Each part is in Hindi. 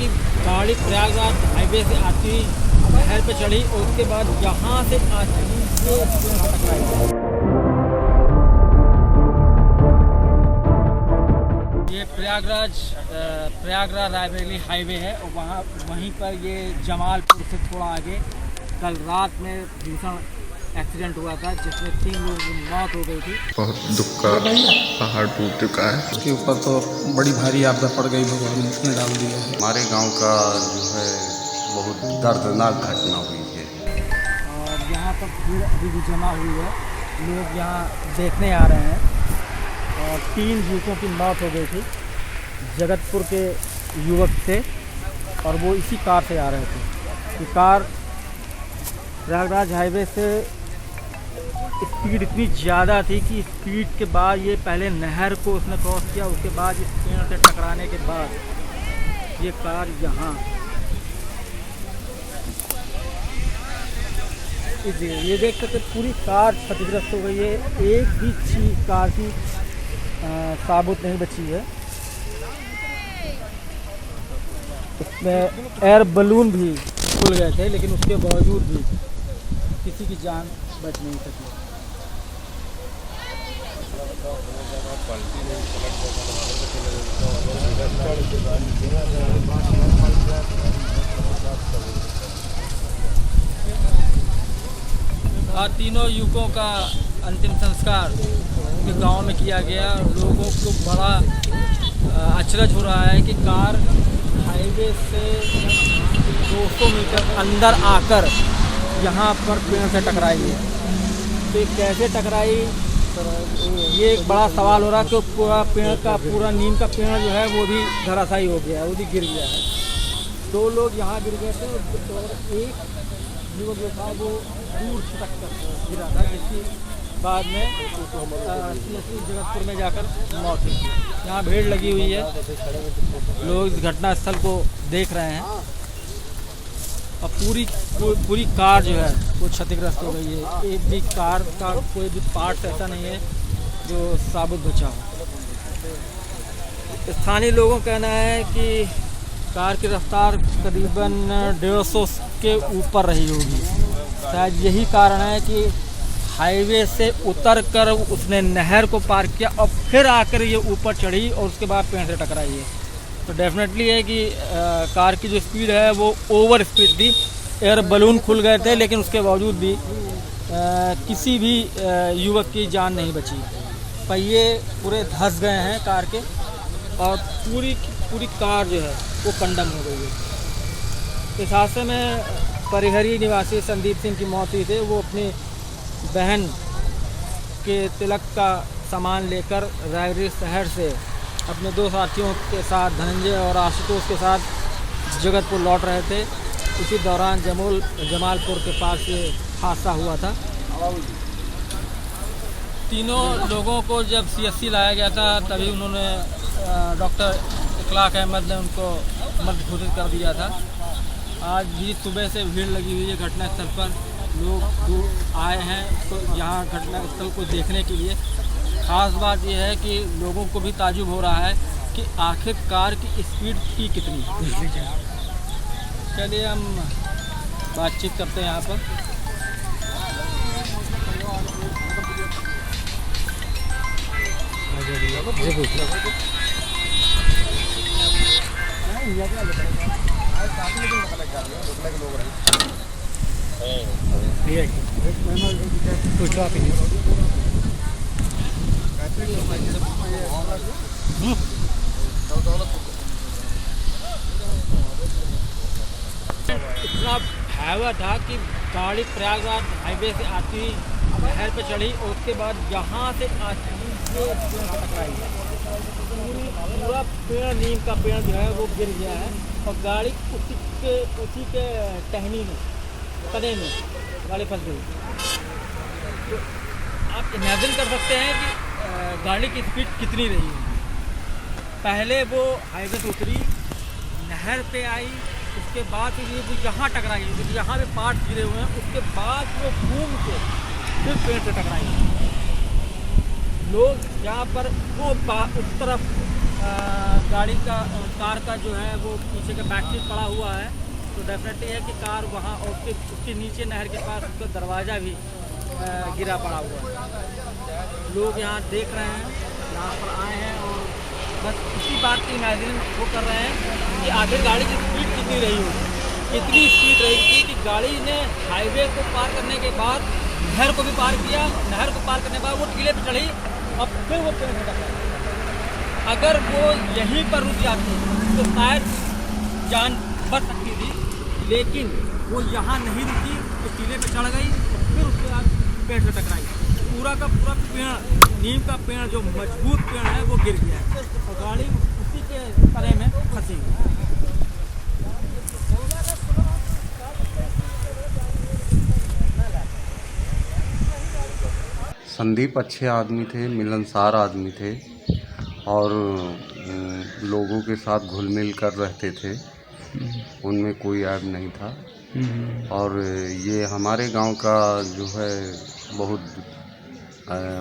कि गाड़ी प्रयागराज हाईवे से आती नहर पे चढ़ी और उसके बाद यहाँ से आती ये टकराई। ये प्रयागराज रायबरेली हाईवे है और वहीं पर ये जमालपुर से थोड़ा आगे कल रात में भीषण एक्सीडेंट हुआ था जिसमें 3 लोगों की मौत हो गई थी। बहुत दुख का पहाड़ टूट चुका है। उसके ऊपर तो बड़ी भारी आपदा पड़ गई, भगवान ने डाल दिया है। हमारे गांव का जो है बहुत दर्दनाक घटना हुई है और यहाँ पर भीड़ अभी भी जमा हुई है, लोग यहाँ देखने आ रहे हैं और 3 युवकों की मौत हो गई थी। जगतपुर के युवक थे और वो इसी कार से आ रहे थे। ये कार प्रयागराज हाईवे से स्पीड इतनी ज़्यादा थी कि स्पीड के बाद ये पहले नहर को उसने क्रॉस किया, उसके बाद इस पेड़ से टकराने के बाद ये कार यहाँ ये देख सकते पूरी कार क्षतिग्रस्त हो गई है। एक भी चीज कार की साबुत नहीं बची है। इसमें एयर बलून भी खुल गए थे लेकिन उसके बावजूद भी किसी की जान बच नहीं सकी। और तीनों युवकों का अंतिम संस्कार के गांव में किया गया। लोगों को बड़ा अचरज हो रहा है कि कार हाईवे से 200 मीटर अंदर आकर यहाँ पर पेड़ से टकराई है। तो ये कैसे टकराई, ये एक बड़ा सवाल हो रहा है कि पूरा पेड़ का पूरा नीम का पेड़ जो है वो भी धराशायी हो गया है, वो भी गिर गया है। 2 लोग यहाँ गिर गए थे और एक युवक जो था वो दूर छिटक कर गिरा था, जिसकी बाद में जगतपुर में जाकर मौत हुई। यहाँ भीड़ लगी हुई है, लोग इस घटनास्थल को देख रहे हैं और पूरी कार जो है वो क्षतिग्रस्त हो गई है। एक भी कार का कोई भी पार्ट ऐसा नहीं है जो साबुत बचा हो। स्थानीय लोगों का कहना है कि कार की रफ्तार करीबन 150 के ऊपर रही होगी। शायद यही कारण है कि हाईवे से उतरकर उसने नहर को पार किया और फिर आकर ये ऊपर चढ़ी और उसके बाद पेड़ से टकराई है। तो डेफिनेटली है कि कार की जो स्पीड है वो ओवर स्पीड थी। एयर बलून खुल गए थे लेकिन उसके बावजूद भी किसी भी युवक की जान नहीं बची। पहिए पूरे धंस गए हैं कार के और पूरी कार जो है वो कंडम हो गई है। इस हादसे में परिहरी निवासी संदीप सिंह की मौत हुई थी। वो अपनी बहन के तिलक का सामान लेकर रायबरेली शहर से अपने 2 साथियों के साथ धनंजय और आशुतोष के साथ जगतपुर लौट रहे थे। उसी दौरान जमालपुर के पास ये हादसा हुआ था। तीनों लोगों को जब CSC लाया गया था तभी उन्होंने डॉक्टर इखलाक अहमद ने उनको मृत घोषित कर दिया था। आज भी सुबह से भीड़ लगी हुई है घटनास्थल पर। लोग दूर आए हैं तो यहाँ घटनास्थल को देखने के लिए। ख़ास बात यह है कि लोगों को भी ताजुब हो रहा है कि आखिर कार की स्पीड थी कितनी। चलिए हम बातचीत करते हैं यहाँ पर। इतना भयावह था कि गाड़ी प्रयागराज हाईवे से आती नहर पे चढ़ी और उसके बाद यहाँ से आती टकराई। पूरा पेड़ नीम का पेड़ जो है वो गिर गया है और गाड़ी उसी के टहनी में तने में गाड़ी फंस गई। तो आप इमेजिन कर सकते हैं कि गाड़ी की स्पीड कितनी रही है। पहले वो हाईवे से उतरी, नहर पे आई, उसके बाद ये वो यहाँ टकराई, क्योंकि यहाँ पे पार्ट गिरे हुए हैं। उसके बाद वो घूम के फिर पेड़ से टकराई। लोग यहाँ पर वो उस तरफ गाड़ी का कार का जो है वो पीछे का बैक सीट पड़ा हुआ है, तो डेफिनेटली है कि कार वहाँ और उसके नीचे नहर के पास उसका दरवाज़ा भी गिरा पड़ा हुआ है। लोग यहाँ देख रहे हैं, यहाँ पर आए हैं और बस इसी बात की इमेजिन वो कर रहे हैं कि आखिर गाड़ी की स्पीड कितनी रही होगी, कितनी स्पीड रही थी कि गाड़ी ने हाईवे को पार करने के बाद नहर को भी पार किया, नहर को पार करने के बाद वो टीले पर चढ़ी और फिर वो पेड़ में टकराई। अगर वो यहीं पर रुक जाती तो शायद जान बच सकती थी, लेकिन वो यहाँ नहीं रुकी, तो टीले पे चढ़ गई और फिर उसके बाद पेड़ से टकराई। पूरा का पूरा पेड़, नीम का पेड़ जो मजबूत पेड़ है वो गिर गया है और गाड़ी उसी के तले में फंसी हुई। संदीप अच्छे आदमी थे, मिलनसार आदमी थे और लोगों के साथ घुल मिल कर रहते थे, उनमें कोई ऐब नहीं था। और ये हमारे गांव का जो है बहुत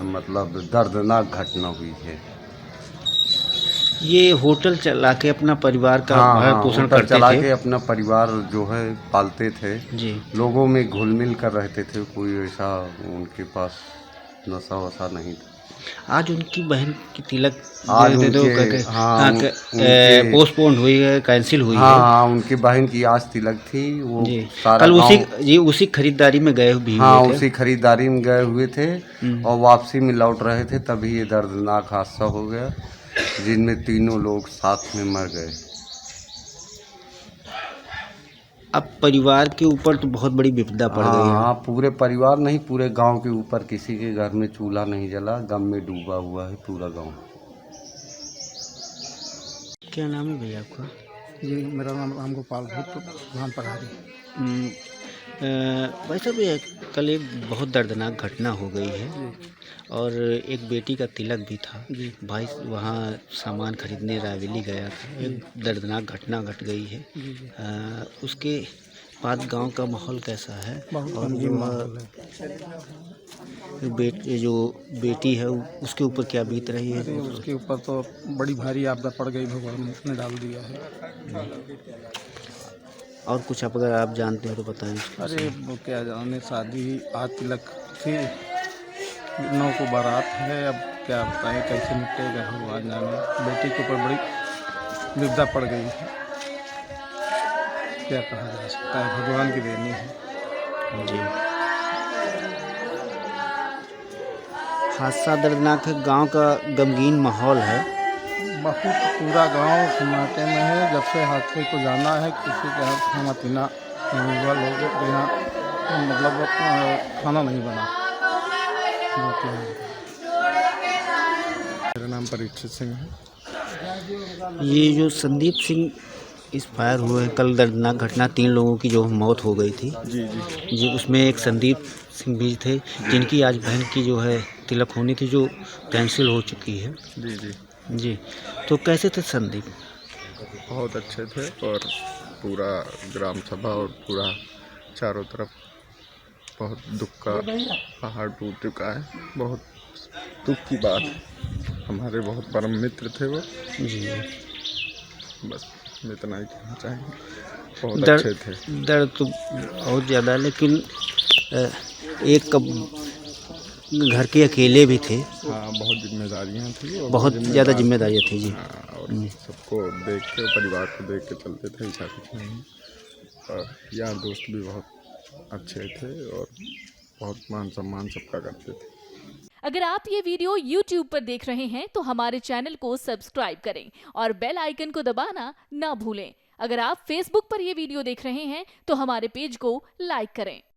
मतलब दर्दनाक घटना हुई है। ये होटल चला के अपना परिवार का भरण पोषण होटल करते चला थे। के अपना परिवार जो है पालते थे जी। लोगों में घुल मिल कर रहते थे, कोई ऐसा उनके पास नशा वशा नहीं था। आज उनकी बहन की तिलक आज पोस्टपोन हुई है, कैंसिल हुई है। हाँ, उनकी बहन की आज तिलक थी। वो जी। सारा कल उसी खरीदारी में गए भी हाँ हुए थे। उसी खरीदारी में गए हुए थे और वापसी में लौट रहे थे, तभी ये दर्दनाक हादसा हो गया जिनमें तीनों लोग साथ में मर गए। अब परिवार के ऊपर तो बहुत बड़ी विपदा पड़ गई है। हाँ, पूरे परिवार नहीं, पूरे गांव के ऊपर किसी के घर में चूल्हा नहीं जला, गम में डूबा हुआ है पूरा गांव। क्या नाम है भैया आपका? जी, मेरा नाम राम गोपाल भूत प्रधान प्रभारी। भाई साहब, ये कल एक बहुत दर्दनाक घटना हो गई है और एक बेटी का तिलक भी था। भाई वहाँ सामान खरीदने रायवेली गया था, एक दर्दनाक घटना घट गई है। उसके बाद गांव का माहौल कैसा है? और जो बेटी है उसके ऊपर क्या बीत रही है? उसके ऊपर तो बड़ी भारी आपदा पड़ गई, भगवान ने डाल दिया है। और कुछ अगर आप जानते हो तो बताएं। अरे वो क्या जाने, शादी आज तिलक थी, 9 को बारात है, अब क्या बताएं कैसे निपटेगा भगवान जाने। बेटी के ऊपर बड़ी विपदा पड़ गई है, क्या कहा जा सकता है, भगवान की देनी है। जी। हादसा दर्दनाक है, गांव का गमगीन माहौल है। बहुत पूरा गांव सन्नाटे में है। जब से हादसे को जाना है, किसी के हाथ खाना पीना नहीं हुआ, लोगों के यहाँ मतलब खाना नहीं बना। मेरा नाम परीक्षित सिंह है। ये जो संदीप सिंह इस फायर हुए कल, दर्दनाक घटना, 3 लोगों की जो मौत हो गई थी। जी, उसमें एक संदीप सिंह भी थे जिनकी आज बहन की जो है तिलक होनी थी, जो कैंसिल हो चुकी है। जी, तो कैसे थे संदीप? बहुत अच्छे थे और पूरा ग्राम सभा और पूरा चारों तरफ बहुत दुख का पहाड़ टूट चुका है। बहुत दुख की बात है, हमारे बहुत परम मित्र थे वो। जी, बस इतना ही कहना चाहेंगे, बहुत अच्छे थे। दर्द तो बहुत ज़्यादा, लेकिन एक घर के अकेले भी थे। हाँ, बहुत जिम्मेदारियाँ थी और बहुत ज़्यादा जिम्मेदारियाँ थी। जी। हाँ, और सबको देख के, परिवार को देख के चलते थे, ऐसा कुछ नहीं। और यार दोस्त भी बहुत अच्छे थे और बहुत मान सम्मान सबका करते थे। अगर आप ये वीडियो YouTube पर देख रहे हैं तो हमारे चैनल को सब्सक्राइब करें और बेल आइकन को दबाना ना भूलें। अगर आप Facebook पर ये वीडियो देख रहे हैं तो हमारे पेज को लाइक करें।